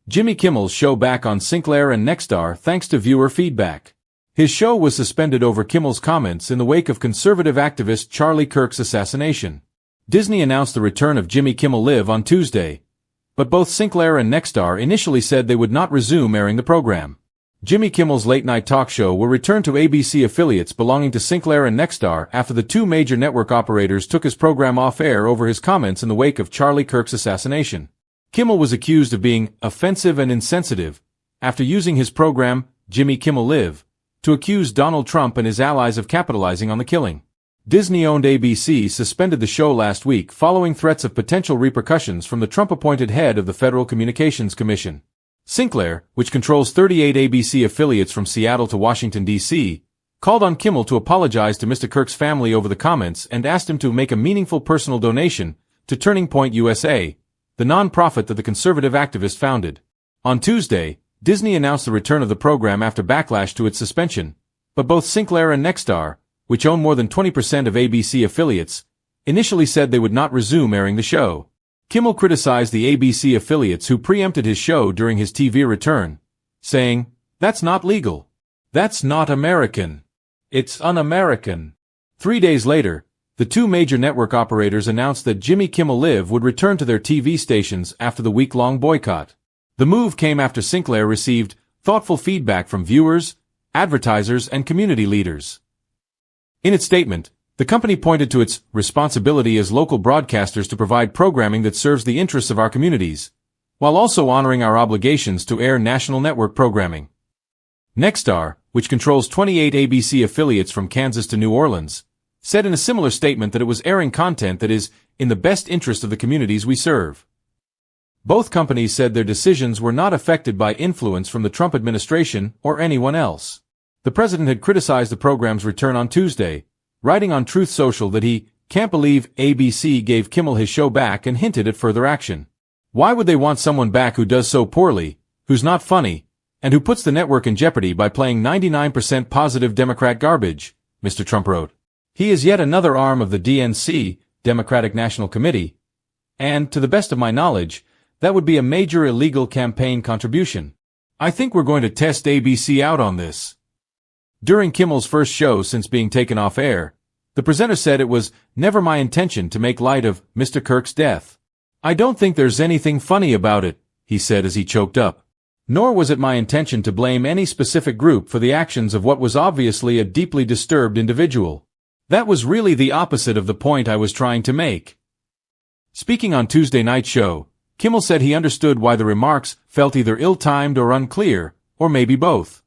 Jimmy Kimmel's show back on Sinclair and Nexstar thanks to viewer feedback. His show was suspended over Kimmel's comments in the wake of conservative activist Charlie Kirk's assassination. Disney announced the return of Jimmy Kimmel Live on Tuesday, but both Sinclair and Nexstar initially said they would not resume airing the program. Jimmy Kimmel's late-night talk show will return to ABC affiliates belonging to Sinclair and Nexstar after the two major network operators took his program off air over his comments in the wake of Charlie Kirk's assassination. Kimmel was accused of being offensive and insensitive after using his program, Jimmy Kimmel Live, to accuse Donald Trump and his allies of capitalizing on the killing. Disney-owned ABC suspended the show last week following threats of potential repercussions from the Trump-appointed head of the Federal Communications Commission. Sinclair, which controls 38 ABC affiliates from Seattle to Washington, D.C., called on Kimmel to apologize to Mr. Kirk's family over the comments and asked him to make a meaningful personal donation to Turning Point USA, the non-profit that the conservative activist founded. On Tuesday, Disney announced the return of the program after backlash to its suspension, but both Sinclair and Nexstar, which own more than 20% of ABC affiliates, initially said they would not resume airing the show. Kimmel criticized the ABC affiliates who preempted his show during his TV return, saying, "That's not legal. That's not American. It's un-American." 3 days later, the two major network operators announced that Jimmy Kimmel Live would return to their TV stations after the week-long boycott. The move came after Sinclair received thoughtful feedback from viewers, advertisers, and community leaders. In its statement, the company pointed to its responsibility as local broadcasters to provide programming that serves the interests of our communities, while also honoring our obligations to air national network programming. Nexstar, which controls 28 ABC affiliates from Kansas to New Orleans, said in a similar statement that it was airing content that is in the best interest of the communities we serve. Both companies said their decisions were not affected by influence from the Trump administration or anyone else. The president had criticized the program's return on Tuesday, writing on Truth Social that he can't believe ABC gave Kimmel his show back and hinted at further action. Why would they want someone back who does so poorly, who's not funny, and who puts the network in jeopardy by playing 99% positive Democrat garbage, Mr. Trump wrote. He is yet another arm of the DNC, Democratic National Committee, and, to the best of my knowledge, that would be a major illegal campaign contribution. I think we're going to test ABC out on this. During Kimmel's first show since being taken off air, the presenter said it was never my intention to make light of Mr. Kirk's death. "I don't think there's anything funny about it," he said as he choked up. "Nor was it my intention to blame any specific group for the actions of what was obviously a deeply disturbed individual. That was really the opposite of the point I was trying to make." Speaking on Tuesday night's show, Kimmel said he understood why the remarks felt either ill-timed or unclear, or maybe both.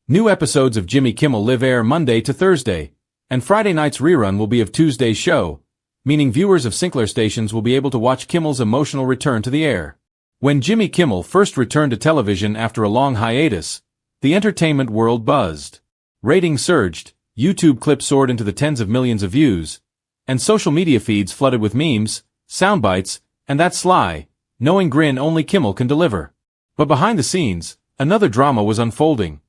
New episodes of Jimmy Kimmel Live air Monday to Thursday, and Friday night's rerun will be of Tuesday's show, meaning viewers of Sinclair stations will be able to watch Kimmel's emotional return to the air. When Jimmy Kimmel first returned to television after a long hiatus, the entertainment world buzzed. Ratings surged, YouTube clips soared into the tens of millions of views, and social media feeds flooded with memes, soundbites, and that sly, knowing grin only Kimmel can deliver. But behind the scenes, another drama was unfolding.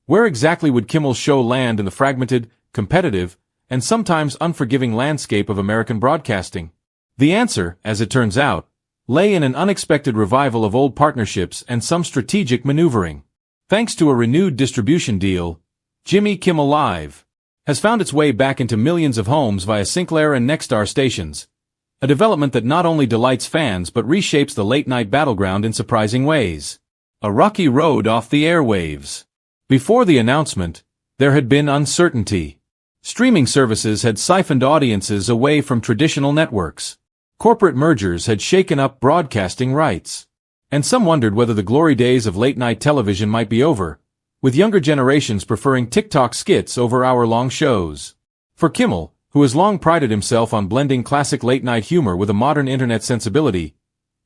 Where exactly would Kimmel's show land in the fragmented, competitive, and sometimes unforgiving landscape of American broadcasting? The answer, as it turns out, lay in an unexpected revival of old partnerships and some strategic maneuvering. Thanks to a renewed distribution deal, Jimmy Kimmel Live has found its way back into millions of homes via Sinclair and Nexstar stations, a development that not only delights fans but reshapes the late-night battleground in surprising ways. A rocky road off the airwaves. Before the announcement, there had been uncertainty. Streaming services had siphoned audiences away from traditional networks. Corporate mergers had shaken up broadcasting rights. And some wondered whether the glory days of late-night television might be over, with younger generations preferring TikTok skits over hour-long shows. For Kimmel, who has long prided himself on blending classic late-night humor with a modern internet sensibility,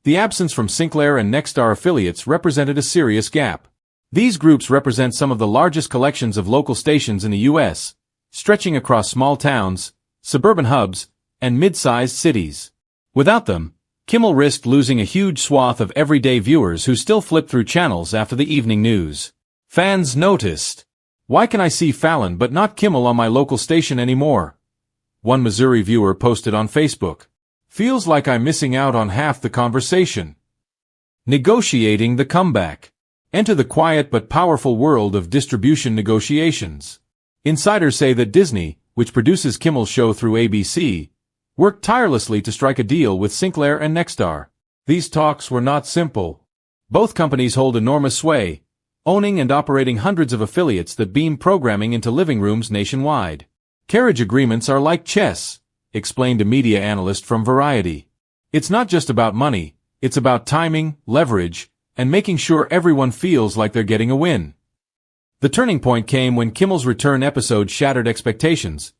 the absence from Sinclair and Nexstar affiliates represented a serious gap. These groups represent some of the largest collections of local stations in the U.S., stretching across small towns, suburban hubs, and mid-sized cities. Without them, Kimmel risked losing a huge swath of everyday viewers who still flip through channels after the evening news. Fans noticed. "Why can I see Fallon but not Kimmel on my local station anymore?" one Missouri viewer posted on Facebook. "Feels like I'm missing out on half the conversation." Negotiating the comeback. Enter the quiet but powerful world of distribution negotiations. Insiders say that Disney, which produces Kimmel's show through ABC, worked tirelessly to strike a deal with Sinclair and Nexstar. These talks were not simple. Both companies hold enormous sway, owning and operating hundreds of affiliates that beam programming into living rooms nationwide. Carriage agreements are like chess, explained a media analyst from Variety. It's not just about money, it's about timing, leverage, and making sure everyone feels like they're getting a win. The turning point came when Kimmel's return episode shattered expectations,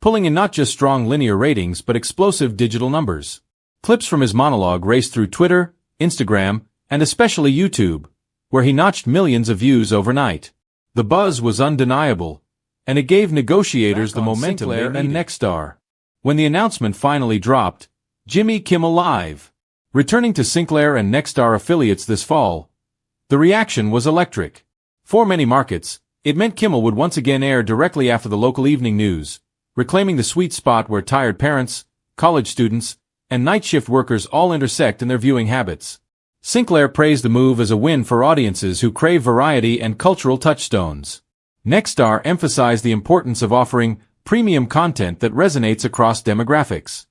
pulling in not just strong linear ratings but explosive digital numbers. Clips from his monologue raced through Twitter, Instagram, and especially YouTube, where he notched millions of views overnight. The buzz was undeniable, and it gave negotiators the momentum they needed. And Nexstar. When the announcement finally dropped, Jimmy Kimmel Live, returning to Sinclair and Nexstar affiliates this fall, the reaction was electric. For many markets, it meant Kimmel would once again air directly after the local evening news, reclaiming the sweet spot where tired parents, college students, and night shift workers all intersect in their viewing habits. Sinclair praised the move as a win for audiences who crave variety and cultural touchstones. Nexstar emphasized the importance of offering premium content that resonates across demographics.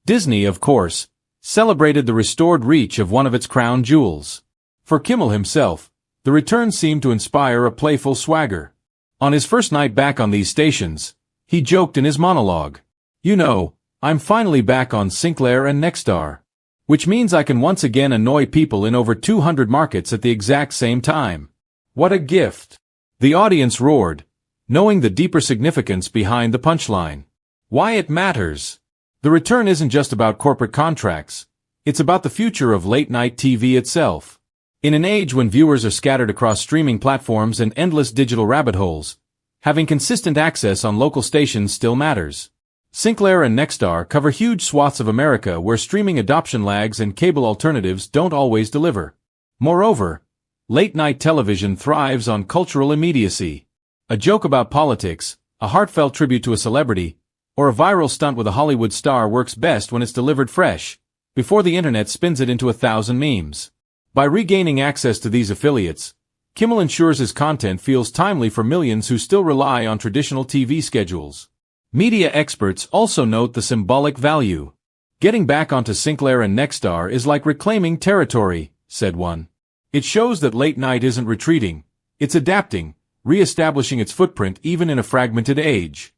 Disney, of course, celebrated the restored reach of one of its crown jewels. For Kimmel himself, the return seemed to inspire a playful swagger. On his first night back on these stations, he joked in his monologue, "You know, I'm finally back on Sinclair and Nexstar, which means I can once again annoy people in over 200 markets at the exact same time. What a gift!" The audience roared, knowing the deeper significance behind the punchline. Why it matters. The return isn't just about corporate contracts, it's about the future of late-night TV itself. In an age when viewers are scattered across streaming platforms and endless digital rabbit holes, having consistent access on local stations still matters. Sinclair and Nexstar cover huge swaths of America where streaming adoption lags and cable alternatives don't always deliver. Moreover, late-night television thrives on cultural immediacy. A joke about politics, a heartfelt tribute to a celebrity, or a viral stunt with a Hollywood star works best when it's delivered fresh, before the internet spins it into 1,000 memes. By regaining access to these affiliates, Kimmel ensures his content feels timely for millions who still rely on traditional TV schedules. Media experts also note the symbolic value. Getting back onto Sinclair and Nexstar is like reclaiming territory, said one. It shows that late night isn't retreating, it's adapting, re-establishing its footprint even in a fragmented age.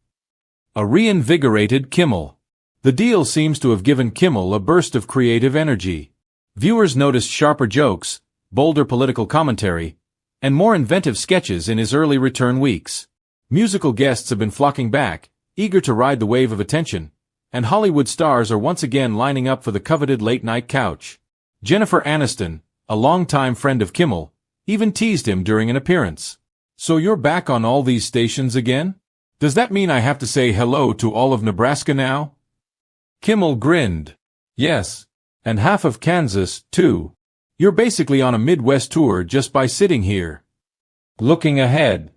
A reinvigorated Kimmel. The deal seems to have given Kimmel a burst of creative energy. Viewers noticed sharper jokes, bolder political commentary, and more inventive sketches in his early return weeks. Musical guests have been flocking back, eager to ride the wave of attention, and Hollywood stars are once again lining up for the coveted late-night couch. Jennifer Aniston, a longtime friend of Kimmel, even teased him during an appearance. "So you're back on all these stations again? Does that mean I have to say hello to all of Nebraska now?" Kimmel grinned. "Yes. And half of Kansas, too. You're basically on a Midwest tour just by sitting here." Looking ahead.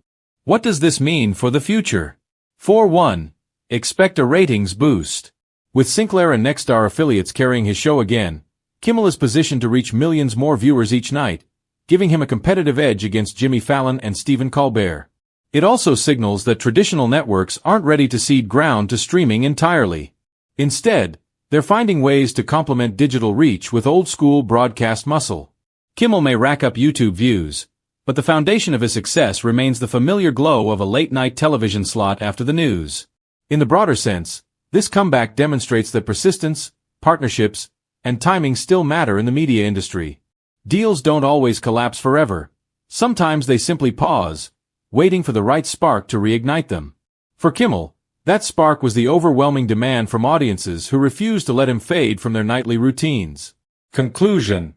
What does this mean for the future? For one, expect a ratings boost. With Sinclair and Nexstar affiliates carrying his show again, Kimmel is positioned to reach millions more viewers each night, giving him a competitive edge against Jimmy Fallon and Stephen Colbert. It also signals that traditional networks aren't ready to cede ground to streaming entirely. Instead, they're finding ways to complement digital reach with old-school broadcast muscle. Kimmel may rack up YouTube views, but the foundation of his success remains the familiar glow of a late-night television slot after the news. In the broader sense, this comeback demonstrates that persistence, partnerships, and timing still matter in the media industry. Deals don't always collapse forever. Sometimes they simply pause, waiting for the right spark to reignite them. For Kimmel, that spark was the overwhelming demand from audiences who refused to let him fade from their nightly routines. Conclusion.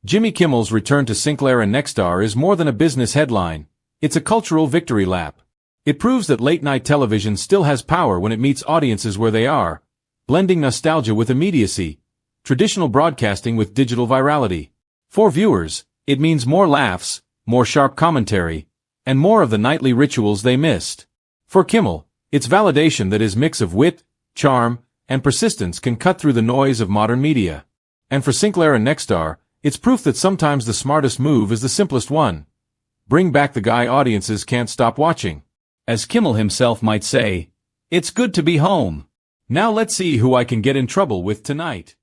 Jimmy Kimmel's return to Sinclair and Nexstar is more than a business headline, it's a cultural victory lap. It proves that late-night television still has power when it meets audiences where they are, blending nostalgia with immediacy, traditional broadcasting with digital virality. For viewers, it means more laughs, more sharp commentary, and more of the nightly rituals they missed. For Kimmel, it's validation that his mix of wit, charm, and persistence can cut through the noise of modern media. And for Sinclair and Nexstar, It's proof that sometimes the smartest move is the simplest one. Bring back the guy audiences can't stop watching. As Kimmel himself might say, it's good to be home. Now let's see who I can get in trouble with tonight.